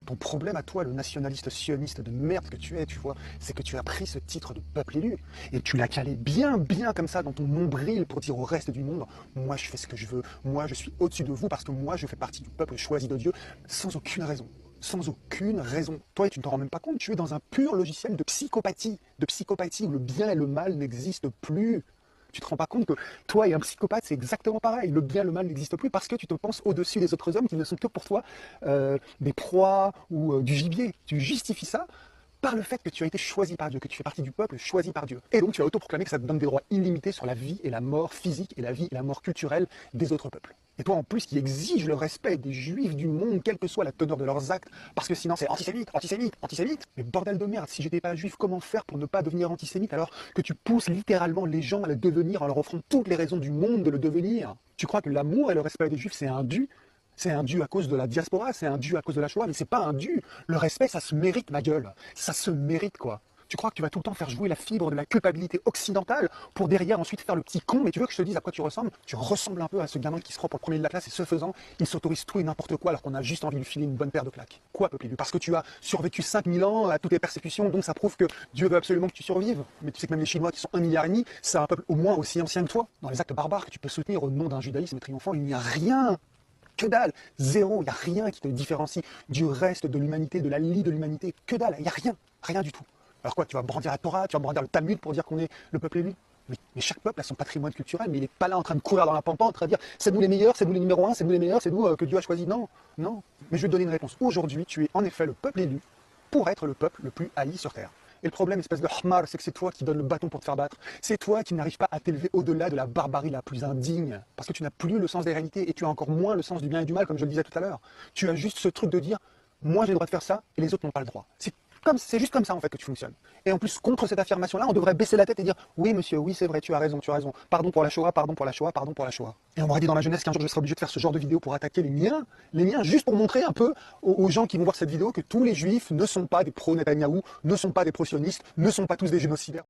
Ton problème à toi, le nationaliste sioniste de merde que tu es, tu vois, c'est que tu as pris ce titre de peuple élu et tu l'as calé bien, bien comme ça dans ton nombril pour dire au reste du monde, moi je fais ce que je veux, moi je suis au-dessus de vous parce que moi je fais partie du peuple choisi de Dieu, sans aucune raison. Sans aucune raison. Toi, tu ne t'en rends même pas compte, tu es dans un pur logiciel de psychopathie où le bien et le mal n'existent plus. Tu te rends pas compte que toi et un psychopathe, c'est exactement pareil. Le bien et le mal n'existent plus parce que tu te penses au-dessus des autres hommes qui ne sont que pour toi des proies ou du gibier. Tu justifies ça par le fait que tu as été choisi par Dieu, que tu fais partie du peuple choisi par Dieu. Et donc tu as autoproclamé que ça te donne des droits illimités sur la vie et la mort physique et la vie et la mort culturelle des autres peuples. Et toi en plus qui exige le respect des juifs du monde, quelle que soit la teneur de leurs actes, parce que sinon c'est antisémite, antisémite, antisémite. Mais bordel de merde, si j'étais pas juif, comment faire pour ne pas devenir antisémite alors que tu pousses littéralement les gens à le devenir en leur offrant toutes les raisons du monde de le devenir? Tu crois que l'amour et le respect des juifs c'est un dû? C'est un dû à cause de la diaspora, c'est un dû à cause de la Shoah, mais c'est pas un dû. Le respect, ça se mérite, ma gueule. Ça se mérite, quoi. Tu crois que tu vas tout le temps faire jouer la fibre de la culpabilité occidentale pour derrière ensuite faire le petit con, mais tu veux que je te dise à quoi tu ressembles? Tu ressembles un peu à ce gamin qui se prend pour le premier de la classe et ce faisant, il s'autorise tout et n'importe quoi alors qu'on a juste envie de lui filer une bonne paire de claques. Quoi, peuple élu? Parce que tu as survécu 5000 ans à toutes les persécutions, donc ça prouve que Dieu veut absolument que tu survives. Mais tu sais que même les Chinois qui sont 1,5 milliard, c'est un peuple au moins aussi ancien que toi. Dans les actes barbares que tu peux soutenir au nom d'un judaïsme triomphant, il n'y a rien. Que dalle, zéro, il n'y a rien qui te différencie du reste de l'humanité, de la lie de l'humanité. Que dalle, il n'y a rien, rien du tout. Alors quoi, tu vas brandir la Torah, tu vas brandir le Talmud pour dire qu'on est le peuple élu? Mais chaque peuple a son patrimoine culturel, mais il n'est pas là en train de courir dans la pampa, en train de dire c'est nous les meilleurs, c'est nous les numéros 1, c'est nous les meilleurs, c'est nous que Dieu a choisi. Non, non. Mais je vais te donner une réponse. Aujourd'hui, tu es en effet le peuple élu pour être le peuple le plus haï sur Terre. Et le problème, espèce de hmar, c'est que c'est toi qui donne le bâton pour te faire battre. C'est toi qui n'arrives pas à t'élever au-delà de la barbarie la plus indigne. Parce que tu n'as plus le sens des réalités et tu as encore moins le sens du bien et du mal, comme je le disais tout à l'heure. Tu as juste ce truc de dire, moi j'ai le droit de faire ça et les autres n'ont pas le droit. C'est juste comme ça en fait que tu fonctionnes. Et en plus, contre cette affirmation-là, on devrait baisser la tête et dire oui monsieur, oui c'est vrai, tu as raison, tu as raison. Pardon pour la Shoah, pardon pour la Shoah, pardon pour la Shoah. Et on m'aurait dit dans ma jeunesse qu'un jour je serais obligé de faire ce genre de vidéo pour attaquer les miens, juste pour montrer un peu aux gens qui vont voir cette vidéo que tous les juifs ne sont pas des pro-Netanyahou, ne sont pas des pro-sionistes, ne sont pas tous des génocidaires.